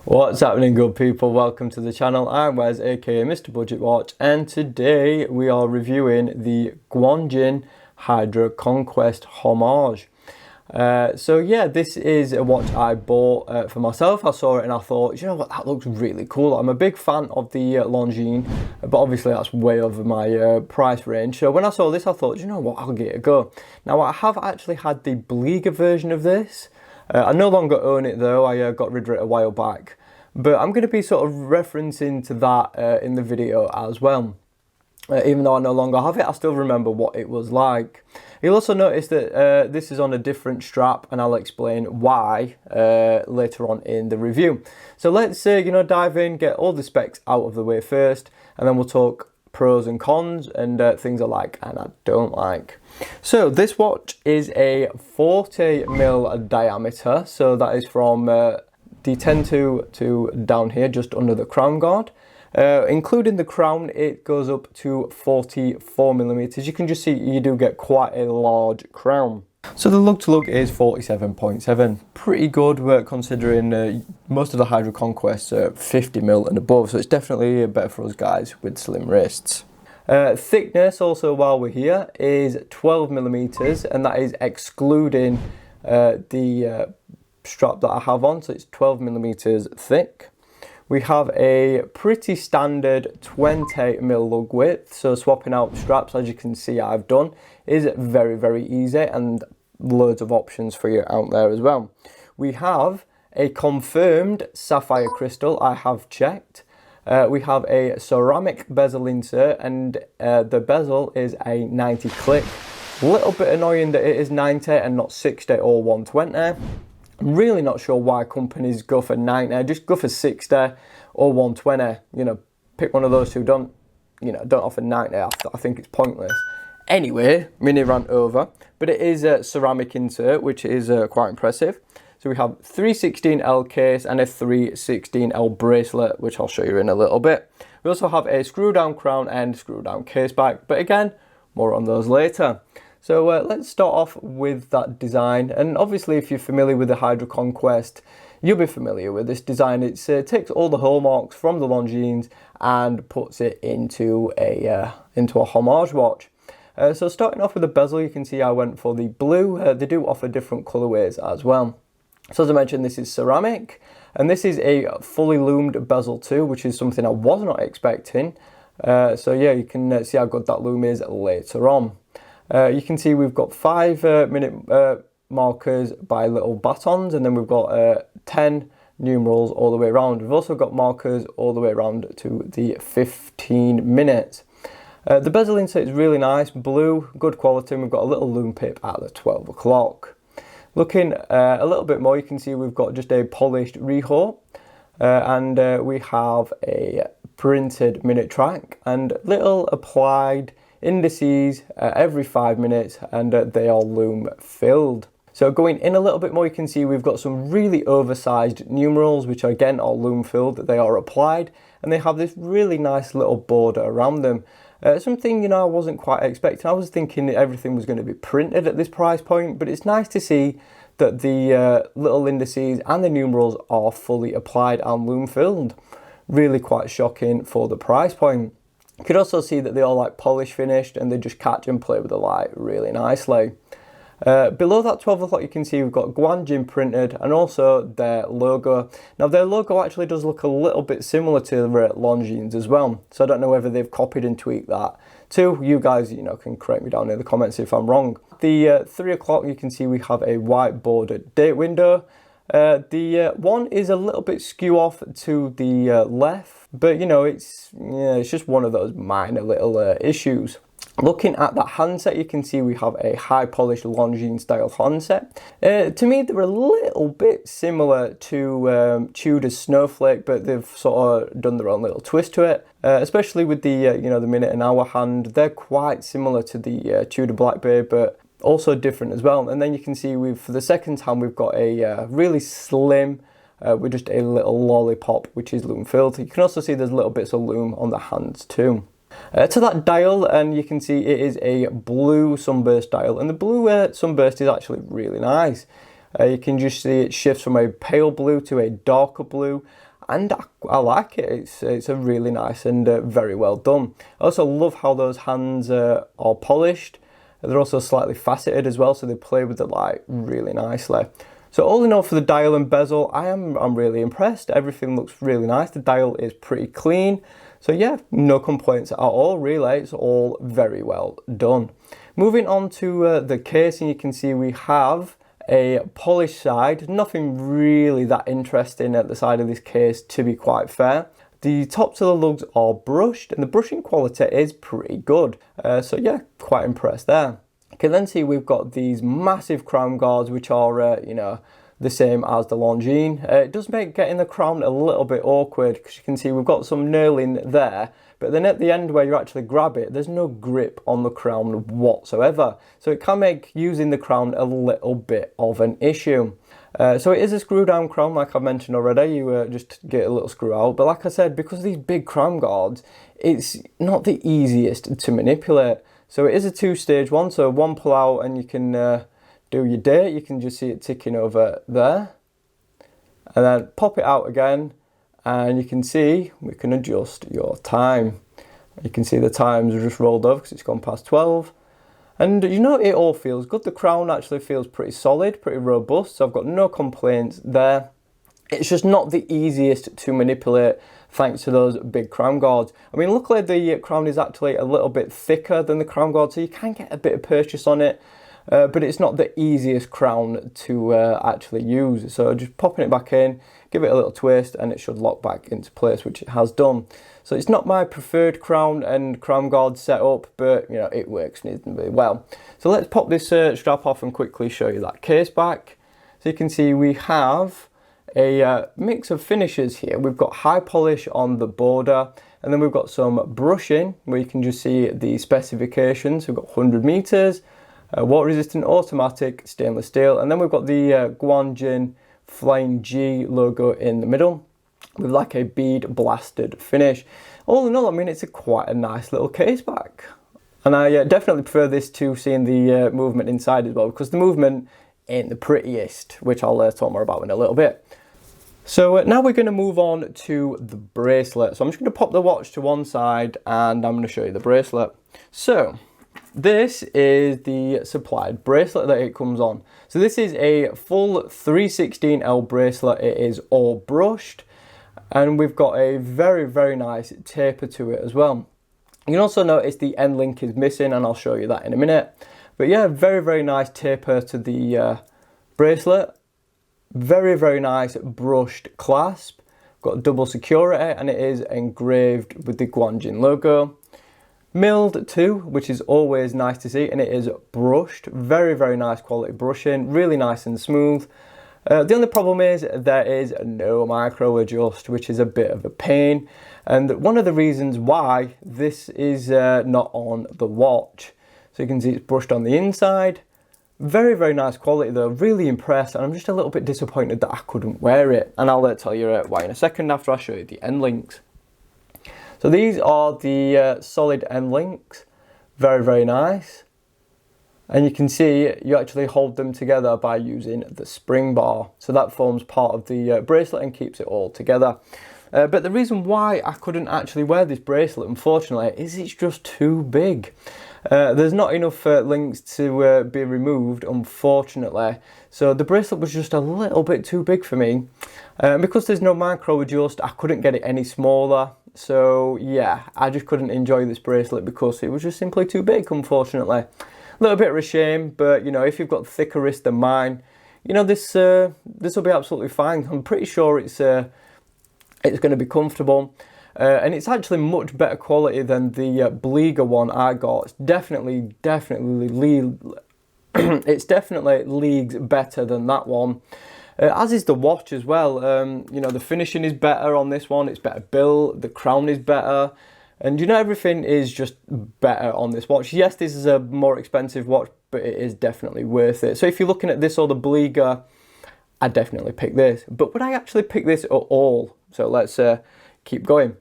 What's happening, good people? Welcome to the channel. I'm Wes, aka Mr. Budget Watch, and today we are reviewing the Guanqin Hydro Conquest Homage. So yeah, this is a watch I bought for myself. I saw it and I thought, you know what, that looks really cool. I'm a big fan of the Longines, but obviously that's way over my price range. So when I saw this, I thought, you know what, I'll give it a go. Now I have actually had the Bleeger version of this. I no longer own it though, I got rid of it a while back. But I'm going to be sort of referencing to that in the video as well. Even though I no longer have it, I still remember what it was like. You'll also notice that this is on a different strap, and I'll explain why later on in the review. So let's dive in, get all the specs out of the way first, and then we'll talk pros and cons and things I like and I don't like. So this watch is a 40mm diameter, so that is from D10 to down here, just under the crown guard. Including the crown, it goes up to 44mm. You can just see you do get quite a large crown. So the lug to lug is 47.7, pretty good considering most of the Hydro Conquests are 50mm and above, so it's definitely better for us guys with slim wrists. Thickness also, while we're here, is 12mm, and that is excluding the strap that I have on, so it's 12mm thick. We have a pretty standard 20mm lug width, so swapping out straps, as you can see I've done, is very easy, and loads of options for you out there as well. We have a confirmed sapphire crystal, I have checked. We have a ceramic bezel insert, and the bezel is a 90 click. A little bit annoying that it is 90 and not 60 or 120. I'm really not sure why companies go for 90, just go for 60 or 120, pick one of those two, don't offer 90, I think it's pointless. Anyway, mini rant over, but it is a ceramic insert, which is quite impressive. So we have 316L case and a 316L bracelet, which I'll show you in a little bit. We also have a screw down crown and screw down case back, but again, more on those later. So let's start off with that design, and obviously if you're familiar with the Hydro Conquest, you'll be familiar with this design. It takes all the hallmarks from the Longines and puts it into a homage watch. So starting off with the bezel, you can see I went for the blue. They do offer different colorways as well. So as I mentioned, this is ceramic, and this is a fully loomed bezel too, which is something I was not expecting. So yeah, you can see how good that loom is later on. You can see we've got 5-minute markers by little batons, and then we've got 10 numerals all the way around. We've also got markers all the way around to the 15 minutes. The bezel insert is really nice, blue, good quality, and we've got a little loom pip at the 12 o'clock. Looking a little bit more, you can see we've got just a polished rehaul, and we have a printed minute track and little applied indices every 5 minutes, and they are loom filled. So going in a little bit more, you can see we've got some really oversized numerals, which again are loom filled. They are applied, and they have this really nice little border around them. Something I wasn't quite expecting. I was thinking that everything was going to be printed at this price point, but it's nice to see that the little indices and the numerals are fully applied and loom filled. Really quite shocking for the price point. You could also see that they are like polish finished, and they just catch and play with the light really nicely. Below that 12 o'clock, you can see we've got Guanqin printed, and also their logo. Now their logo actually does look a little bit similar to the Longines as well, so I don't know whether they've copied and tweaked that too. You guys can correct me down in the comments if I'm wrong. The 3 o'clock, you can see we have a white bordered date window. The one is a little bit skew off to the left, but it's just one of those minor little issues. Looking at that handset, you can see we have a high polished Longines style handset. To me, they're a little bit similar to Tudor's Snowflake, but they've sort of done their own little twist to it. Especially with the the minute and hour hand, they're quite similar to the Tudor Black Bay, but also different as well. And then you can see for the second hand, we've got a really slim with just a little lollipop, which is loom filled. You can also see there's little bits of loom on the hands too. To that dial, and you can see it is a blue sunburst dial, and the blue sunburst is actually really nice. You can just see it shifts from a pale blue to a darker blue, and I like it. It's a really nice and very well done. I also love how those hands are polished. They're also slightly faceted as well, so they play with the light really nicely. So all in all, for the dial and bezel, I'm really impressed. Everything looks really nice. The dial is pretty clean. So yeah, no complaints at all, really. It's all very well done. Moving on to the case, and you can see we have a polished side. Nothing really that interesting at the side of this case, to be quite fair. The tops of the lugs are brushed, and the brushing quality is pretty good. So yeah, quite impressed there. You can then see we've got these massive crown guards, which are, you know, the same as the Longines. It does make getting the crown a little bit awkward, because you can see we've got some knurling there, but then at the end where you actually grab it, there's no grip on the crown whatsoever. So it can make using the crown a little bit of an issue. So it is a screw down crown, like I mentioned already. You just get a little screw out, but like I said, because of these big crown guards, it's not the easiest to manipulate. So it is a two-stage one, so one pull out and you can do your date. You can just see it ticking over there, and then pop it out again, and you can see we can adjust your time. You can see the times are just rolled over because it's gone past 12. And you know, it all feels good. The crown actually feels pretty solid, pretty robust, so I've got no complaints there. It's just not the easiest to manipulate thanks to those big crown guards. I mean, luckily the crown is actually a little bit thicker than the crown guard, so you can get a bit of purchase on it, but it's not the easiest crown to actually use. So just popping it back in, give it a little twist, and it should lock back into place, which it has done. So it's not my preferred crown and crown guard setup, but you know, it works reasonably well. So let's pop this strap off and quickly show you that case back. So you can see we have a mix of finishes here. We've got high polish on the border, and then we've got some brushing where you can just see the specifications. We've got 100 meters, water resistant, automatic, stainless steel, and then we've got the Guanqin Flying G logo in the middle with like a bead blasted finish. All in all, I mean, it's quite a nice little case back, and I definitely prefer this to seeing the movement inside as well, because the movement ain't the prettiest, which I'll talk more about in a little bit. So now we're going to move on to the bracelet. So I'm just going to pop the watch to one side and I'm going to show you the bracelet. So this is the supplied bracelet that it comes on. So this is a full 316L bracelet. It is all brushed, and we've got a very, very nice taper to it as well. You can also notice the end link is missing, and I'll show you that in a minute. But yeah, very, very nice taper to the bracelet. Very, very nice brushed clasp. Got double security, and it is engraved with the Guanqin logo. Milled too, which is always nice to see, and it is brushed. Very, very nice quality brushing, really nice and smooth. The only problem is there is no micro adjust, which is a bit of a pain. And one of the reasons why this is not on the watch. So you can see it's brushed on the inside. Very, very nice quality though, really impressed, and I'm just a little bit disappointed that I couldn't wear it, and I'll tell you why in a second after I show you the end links. So these are the solid end links, very, very nice, and you can see you actually hold them together by using the spring bar, so that forms part of the bracelet and keeps it all together. But the reason why I couldn't actually wear this bracelet, unfortunately, is it's just too big. There's not enough links to be removed, unfortunately. So the bracelet was just a little bit too big for me. Because there's no micro adjust, I couldn't get it any smaller. So yeah, I just couldn't enjoy this bracelet because it was just simply too big, unfortunately. A little bit of a shame, but you know, if you've got thicker wrists than mine, you know, this will be absolutely fine. I'm pretty sure it's going to be comfortable. And it's actually much better quality than the Bleeger one I got. It's definitely it's definitely leagues better than that one. As is the watch as well. You know, the finishing is better on this one. It's better built. The crown is better. And you know, everything is just better on this watch. Yes, this is a more expensive watch, but it is definitely worth it. So if you're looking at this or the Bleeger, I'd definitely pick this. But would I actually pick this at all? So let's keep going.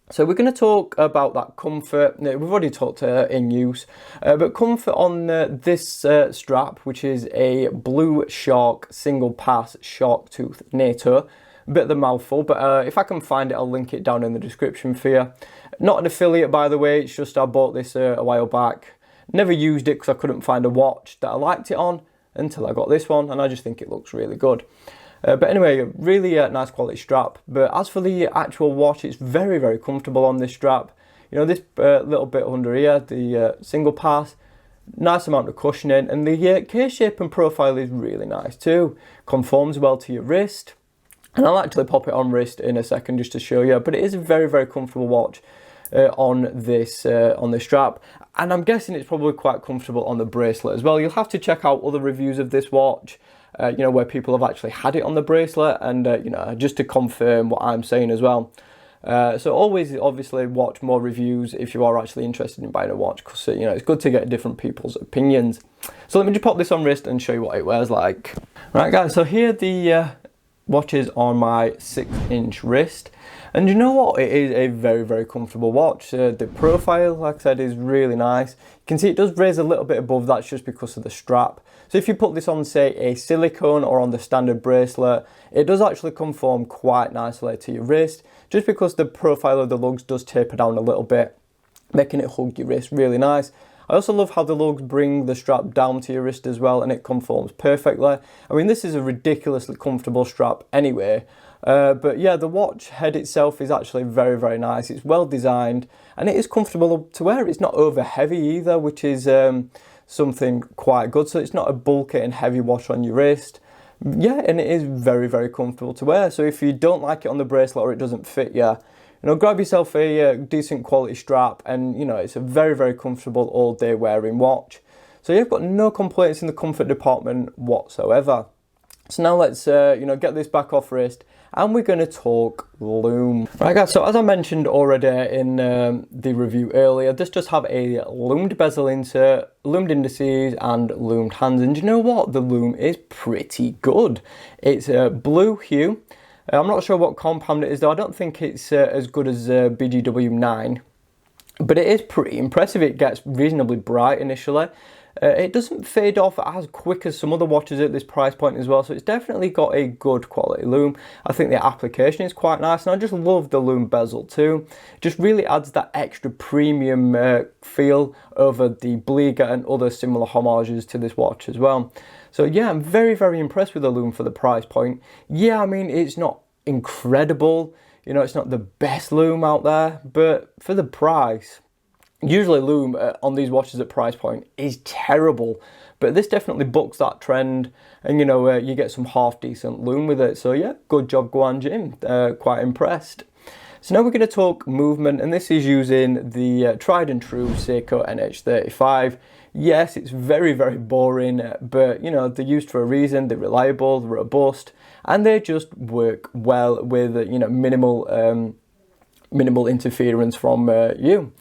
So we're going to talk about that comfort. We've already talked in use, but comfort on this strap, which is a Blue Shark single pass shark tooth NATO. A bit of the mouthful, but if I can find it, I'll link it down in the description for you. Not an affiliate, by the way. It's just I bought this a while back. Never used it because I couldn't find a watch that I liked it on until I got this one, and I just think it looks really good. But anyway, really nice quality strap. But as for the actual watch, it's very, very comfortable on this strap. You know, this little bit under here, the single pass, nice amount of cushioning, and the case shape and profile is really nice too. Conforms well to your wrist, and I'll actually pop it on wrist in a second just to show you. But it is a very, very comfortable watch on this strap, and I'm guessing it's probably quite comfortable on the bracelet as well. You'll have to check out other reviews of this watch. You know, where people have actually had it on the bracelet, and you know, just to confirm what I'm saying as well. So always obviously watch more reviews if you are actually interested in buying a watch, because you know, it's good to get different people's opinions. So let me just pop this on wrist and show you what it wears like. Right guys, so here the watch is on my 6-inch wrist, and you know what, it is a very, very comfortable watch. The profile, like I said, is really nice. You can see it does raise a little bit above, that's just because of the strap. So if you put this on, say, a silicone or on the standard bracelet, it does actually conform quite nicely to your wrist, just because the profile of the lugs does taper down a little bit, making it hug your wrist really nice. I also love how the lugs bring the strap down to your wrist as well, and it conforms perfectly. I mean, this is a ridiculously comfortable strap anyway. But yeah, the watch head itself is actually very, very nice. It's well designed, and it is comfortable to wear. It's not over heavy either, which is something quite good. So it's not a bulky and heavy watch on your wrist. Yeah, and it is very, very comfortable to wear. So if you don't like it on the bracelet or it doesn't fit you, you know, grab yourself a decent quality strap, and you know, it's a very, very comfortable all day wearing watch. So yeah, I've got no complaints in the comfort department whatsoever. So now let's you know, get this back off wrist, and we're going to talk loom. Right guys, so as I mentioned already in the review earlier, this does have a loomed bezel insert, loomed indices and loomed hands, and you know what, the loom is pretty good. It's a blue hue. I'm not sure what compound it is though. I don't think it's as good as BGW9, but it is pretty impressive. It gets reasonably bright initially. It doesn't fade off as quick as some other watches at this price point as well, so it's definitely got a good quality loom. I think the application is quite nice, and I just love the loom bezel too. It just really adds that extra premium feel over the Bleeger and other similar homages to this watch as well. So yeah, I'm very, very impressed with the loom for the price point. Yeah, I mean, it's not incredible, you know, it's not the best loom out there, but for the price, usually loom on these watches at price point is terrible, but this definitely bucks that trend, and you know, you get some half decent loom with it. So yeah, good job Guanqin, quite impressed. So now we're going to talk movement, and this is using the tried and true Seiko NH35. Yes, it's very, very boring, but you know, they're used for a reason. They're reliable, they're robust, and they just work well with you know, minimal interference from you.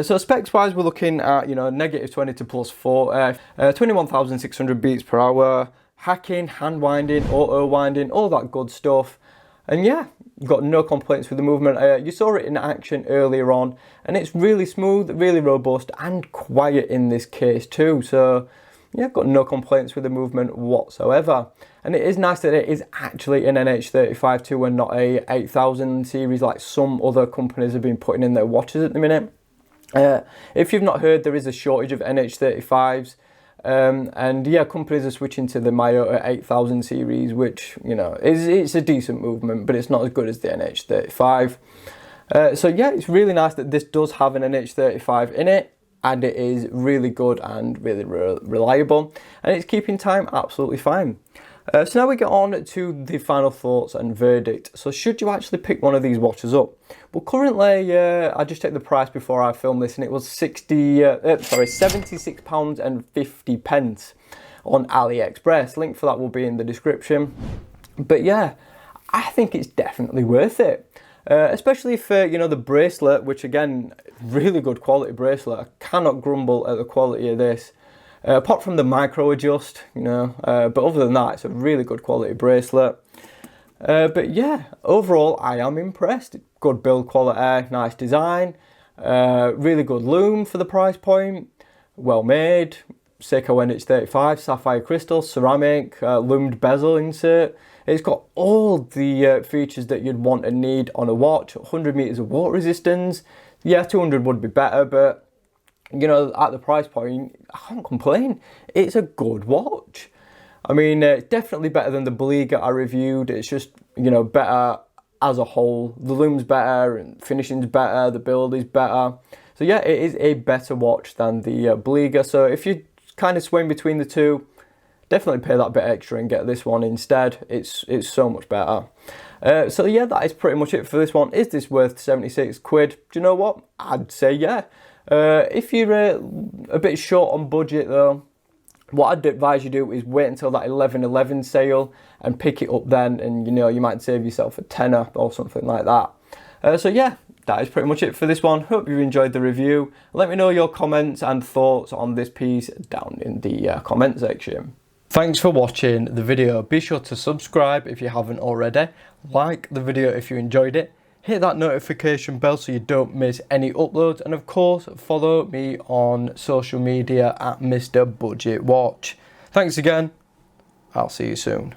So specs wise, we're looking at, you know, -20 to +4, 21,600 beats per hour, hacking, hand winding, auto winding, all that good stuff. And yeah, you've got no complaints with the movement. You saw it in action earlier on, and it's really smooth, really robust, and quiet in this case too. So yeah, I've got no complaints with the movement whatsoever. And it is nice that it is actually an NH35 too, and not a 8000 series like some other companies have been putting in their watches at the minute. If you've not heard, there is a shortage of NH35s, and yeah, companies are switching to the Miyota 8000 series, which, you know, it's a decent movement, but it's not as good as the NH35. So yeah, it's really nice that this does have an NH35 in it, and it is really good and really reliable, and it's keeping time absolutely fine. So now we get on to the final thoughts and verdict. So should you actually pick one of these watches up? Well, currently, I just checked the price before I filmed this, and it was £76.50 on AliExpress. Link for that will be in the description. But yeah, I think it's definitely worth it. Especially for, you know, the bracelet, which again, really good quality bracelet. I cannot grumble at the quality of this. Apart from the micro adjust, you know, but other than that, it's a really good quality bracelet. But yeah, overall I am impressed. Good build quality, nice design, really good lume for the price point, well made, Seiko NH35, sapphire crystal, ceramic, lumed bezel insert. It's got all the features that you'd want and need on a watch. 100 meters of water resistance. Yeah, 200 would be better, but you know, at the price point, I can't complain. It's a good watch. I mean, it's definitely better than the Beliga I reviewed. It's just, you know, better as a whole. The lume's better, and finishing's better, the build is better. So yeah, it is a better watch than the Beliga. So if you kind of swing between the two, definitely pay that bit extra and get this one instead. It's so much better. So yeah, that is pretty much it for this one. Is this worth 76 quid? Do you know what? I'd say yeah. If you're a bit short on budget though, what I'd advise you do is wait until that 11/11 sale and pick it up then, and you know, you might save yourself a tenner or something like that. So yeah, that is pretty much it for this one. Hope you enjoyed the review. Let me know your comments and thoughts on this piece down in the comment section. Thanks for watching the video. Be sure to subscribe if you haven't already. Like the video if you enjoyed it. Hit that notification bell so you don't miss any uploads. And of course, follow me on social media at Mr. Budget Watch. Thanks again. I'll see you soon.